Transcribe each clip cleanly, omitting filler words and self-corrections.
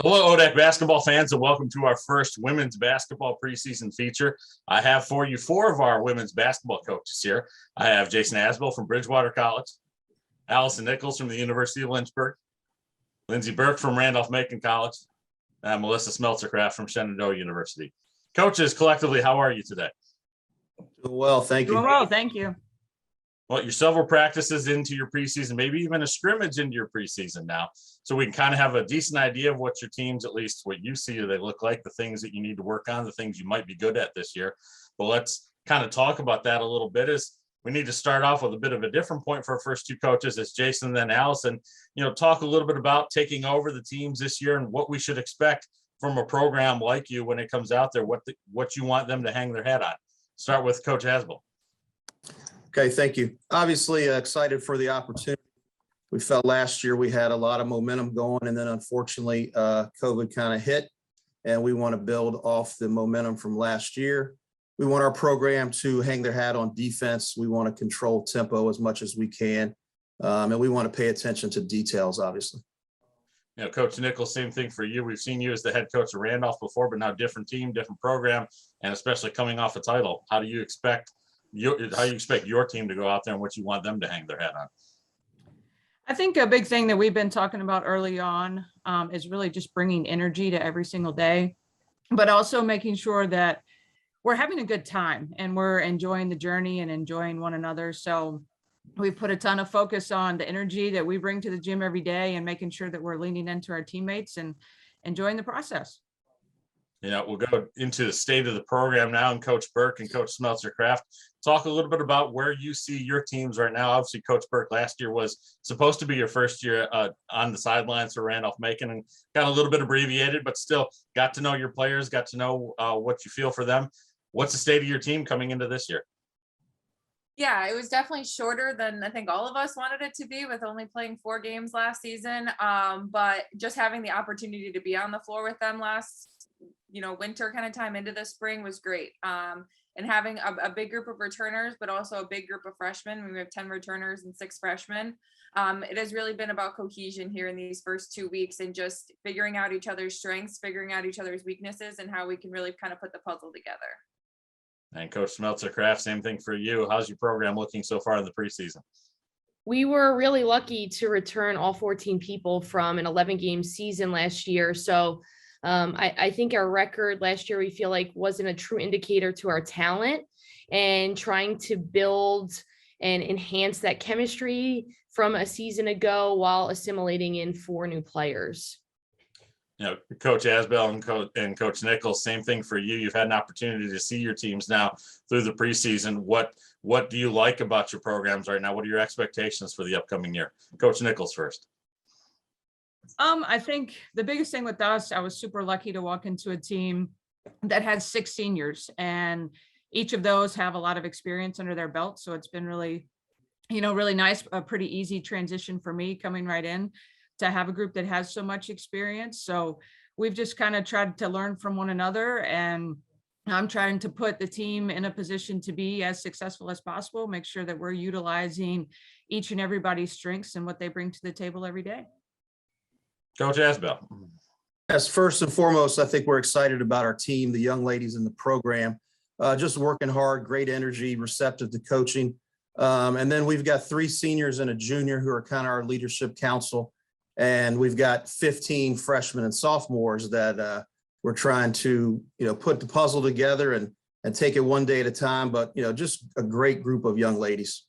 Hello, ODAC basketball fans, and welcome to our first women's basketball preseason feature. I have for you four of our women's basketball coaches here. I have Jason Asbell from Bridgewater College, Allison Nichols from the University of Lynchburg, Lindsey Burke from Randolph-Macon College, and Melissa Smeltzer-Kraft from Shenandoah University. Coaches, collectively, how are you today? Well, thank you. Doing well, thank you. Well, you're several practices into your preseason, maybe even a scrimmage into your preseason now. So we can kind of have a decent idea of what your teams, at least what you see they look like, the things that you need to work on, the things you might be good at this year. But let's kind of talk about that a little bit. Is we need to start off with a bit of a different point for our first two coaches, as Jason and then Allison, talk a little bit about taking over the teams this year and what we should expect from a program like you when it comes out there, what you want them to hang their hat on. Start with Coach Asbell. Okay, thank you. Obviously excited for the opportunity. We felt last year we had a lot of momentum going, and then unfortunately COVID kind of hit, and we want to build off the momentum from last year. We want our program to hang their hat on defense. We want to control tempo as much as we can, and we want to pay attention to details, obviously. Coach Nichols, same thing for you. We've seen you as the head coach of Randolph before, but now different team, different program, and especially coming off a title. How do you expect your team to go out there and what you want them to hang their hat on? I think a big thing that we've been talking about early on is really just bringing energy to every single day, but also making sure that we're having a good time and we're enjoying the journey and enjoying one another. So we put a ton of focus on the energy that we bring to the gym every day and making sure that we're leaning into our teammates and enjoying the process. We'll go into the state of the program now, and Coach Burke and Coach Smeltzer-Kraft, talk a little bit about where you see your teams right now. Obviously, Coach Burke last year was supposed to be your first year on the sidelines for Randolph-Macon, and got a little bit abbreviated, but still got to know your players, got to know what you feel for them. What's the state of your team coming into this year? Yeah, it was definitely shorter than I think all of us wanted it to be, with only playing 4 games last season. But just having the opportunity to be on the floor with them last winter kind of time into the spring was great. And having a big group of returners, but also a big group of freshmen. We have 10 returners and 6 freshmen. It has really been about cohesion here in these first 2 weeks and just figuring out each other's strengths, figuring out each other's weaknesses, and how we can really kind of put the puzzle together. And Coach Smeltzer-Kraft, same thing for you. How's your program looking so far in the preseason? We were really lucky to return all 14 people from an 11-game season last year. So I think our record last year, we feel like wasn't a true indicator to our talent, and trying to build and enhance that chemistry from a season ago while assimilating in 4 new players. Coach Asbell and Coach Nichols, same thing for you. You've had an opportunity to see your teams now through the preseason. What do you like about your programs right now? What are your expectations for the upcoming year? Coach Nichols first. I think the biggest thing with us, I was super lucky to walk into a team that had 6 seniors, and each of those have a lot of experience under their belt. So it's been really, really nice, a pretty easy transition for me coming right in to have a group that has so much experience. So we've just kind of tried to learn from one another, and I'm trying to put the team in a position to be as successful as possible, make sure that we're utilizing each and everybody's strengths and what they bring to the table every day. Coach Asbell. Yes, first and foremost, I think we're excited about our team, the young ladies in the program, just working hard, great energy, receptive to coaching. And then we've got 3 seniors and a junior who are kind of our leadership council. And we've got 15 freshmen and sophomores that we're trying to, put the puzzle together and take it one day at a time. But, just a great group of young ladies.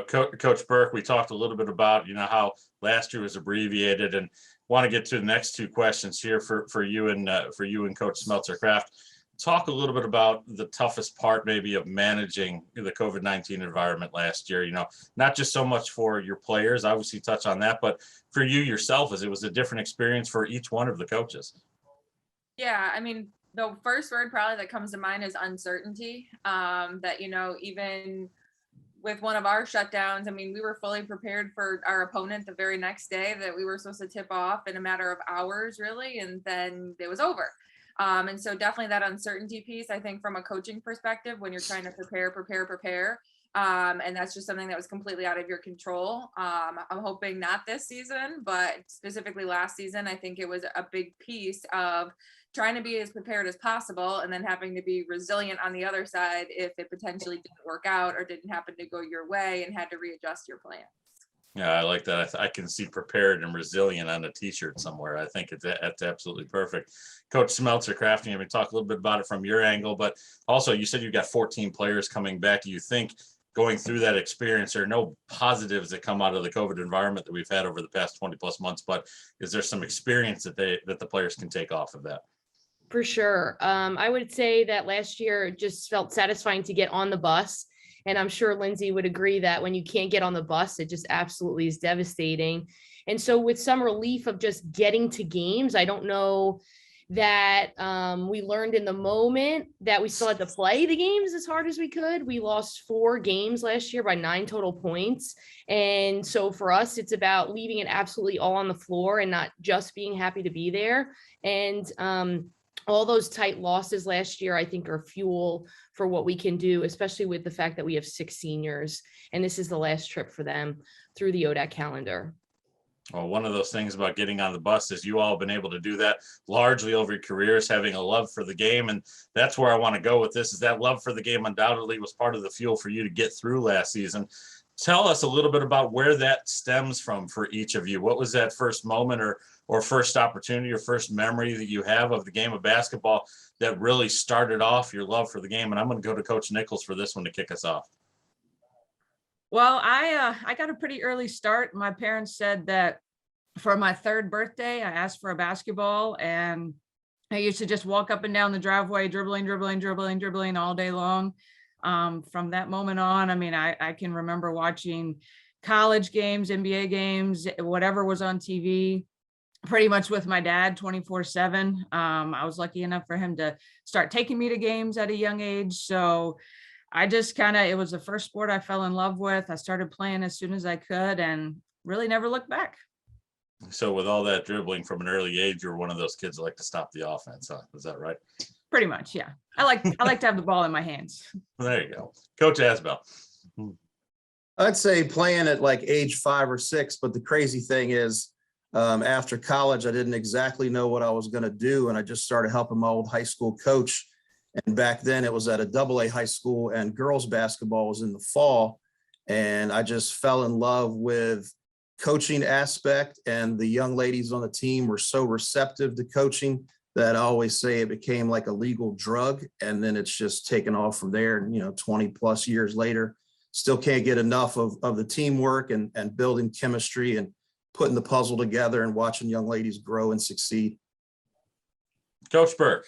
Coach Burke, we talked a little bit about, how last year was abbreviated, and want to get to the next 2 questions here for you and Coach Smeltzer-Kraft. Talk a little bit about the toughest part maybe of managing the COVID-19 environment last year, not just so much for your players, obviously touch on that, but for you yourself, as it was a different experience for each one of the coaches. Yeah, I mean, the first word probably that comes to mind is uncertainty. That, even with one of our shutdowns, I mean, we were fully prepared for our opponent the very next day that we were supposed to tip off in a matter of hours, really, and then it was over. And so definitely that uncertainty piece, I think from a coaching perspective, when you're trying to prepare, And that's just something that was completely out of your control. I'm hoping not this season, but specifically last season, I think it was a big piece of trying to be as prepared as possible and then having to be resilient on the other side if it potentially didn't work out or didn't happen to go your way and had to readjust your plan. Yeah, I like that. I can see prepared and resilient on a t-shirt somewhere. I think that's absolutely perfect. Coach Smeltzer-Kraft, you talk a little bit about it from your angle, but also you said you've got 14 players coming back. Do you think going through that experience, there are no positives that come out of the COVID environment that we've had over the past 20 plus months, but is there some experience that the players can take off of that? For sure. I would say that last year it just felt satisfying to get on the bus. And I'm sure Lindsey would agree that when you can't get on the bus, it just absolutely is devastating. And so with some relief of just getting to games, I don't know that we learned in the moment that we still had to play the games as hard as we could. We lost 4 games last year by 9 total points. And so for us, it's about leaving it absolutely all on the floor and not just being happy to be there. And all those tight losses last year, I think, are fuel for what we can do, especially with the fact that we have 6 seniors, and this is the last trip for them through the ODAC calendar. Well, one of those things about getting on the bus is you all have been able to do that largely over your careers, having a love for the game. And that's where I want to go with this, is that love for the game undoubtedly was part of the fuel for you to get through last season. Tell us a little bit about where that stems from for each of you. What was that first moment or first opportunity or first memory that you have of the game of basketball that really started off your love for the game? And I'm going to go to Coach Nichols for this one to kick us off. Well, I got a pretty early start. My parents said that for my 3rd birthday, I asked for a basketball, and I used to just walk up and down the driveway, dribbling all day long. From that moment on, I can remember watching college games, NBA games, whatever was on TV, pretty much with my dad 24/7. I was lucky enough for him to start taking me to games at a young age. So I just it was the first sport I fell in love with. I started playing as soon as I could and really never looked back. So with all that dribbling from an early age, you're one of those kids that like to stop the offense. Huh? Is that right? Pretty much, yeah. I like to have the ball in my hands. There you go. Coach Asbell. I'd say playing at like age 5 or 6, but the crazy thing is, after college, I didn't exactly know what I was going to do, and I just started helping my old high school coach. And back then it was at a AA high school, and girls basketball was in the fall. And I just fell in love with coaching aspect, and the young ladies on the team were so receptive to coaching that I always say it became like a legal drug. And then it's just taken off from there. 20 plus years later, still can't get enough of the teamwork and building chemistry and putting the puzzle together and watching young ladies grow and succeed. Coach Burke.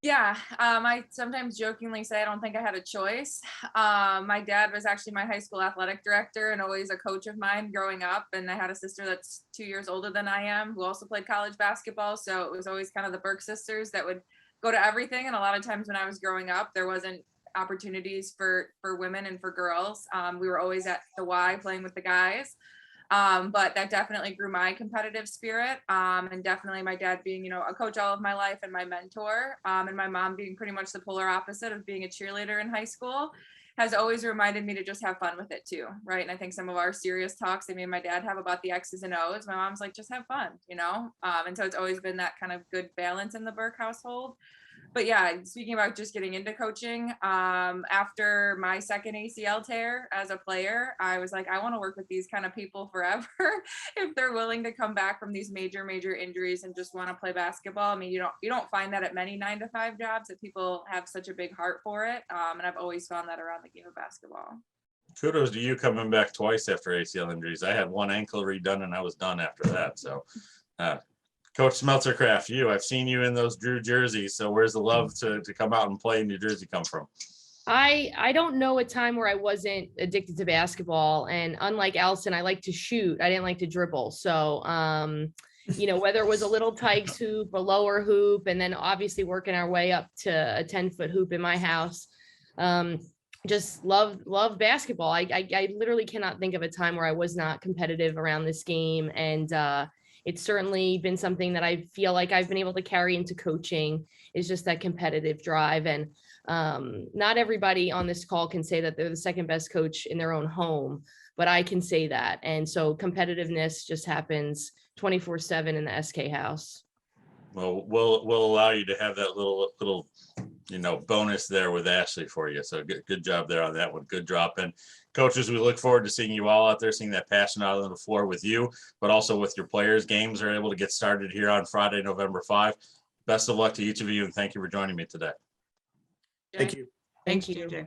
Yeah, I sometimes jokingly say I don't think I had a choice. My dad was actually my high school athletic director and always a coach of mine growing up. And I had a sister that's 2 years older than I am who also played college basketball. So it was always kind of the Burke sisters that would go to everything. And a lot of times when I was growing up, there wasn't opportunities for women and for girls. We were always at the Y playing with the guys. But that definitely grew my competitive spirit. And definitely my dad being, a coach all of my life and my mentor, and my mom being pretty much the polar opposite of being a cheerleader in high school, has always reminded me to just have fun with it too. Right. And I think some of our serious talks that me and my dad have about the X's and O's, my mom's like, just have fun, and so it's always been that kind of good balance in the Burke household. But yeah, speaking about just getting into coaching, after my second ACL tear as a player, I was like, I want to work with these kind of people forever. If they're willing to come back from these major injuries and just want to play basketball. You don't find that at many 9-to-5 jobs, that people have such a big heart for it. And I've always found that around the game of basketball. Kudos to you coming back twice after ACL injuries. I had one ankle redone and I was done after that. So, Coach Smeltzer-Kraft, I've seen you in those Drew jerseys. So where's the love to come out and play in New Jersey come from? I don't know a time where I wasn't addicted to basketball. And unlike Allison, I like to shoot. I didn't like to dribble. So, whether it was a little Tykes hoop, a lower hoop, and then obviously working our way up to a 10-foot hoop in my house. Just love basketball. I literally cannot think of a time where I was not competitive around this game. And, it's certainly been something that I feel like I've been able to carry into coaching, is just that competitive drive. And Not everybody on this call can say that they're the second best coach in their own home, but I can say that. And so competitiveness just happens 24/7 in the SK house. Well, we'll allow you to have that little bonus there with Ashley for you. So good job there on that one. Good drop in. Coaches, we look forward to seeing you all out there, seeing that passion out on the floor with you, but also with your players. Games are able to get started here on Friday, November 5. Best of luck to each of you, and thank you for joining me today. Thank you. Thanks, Thank you. JJ.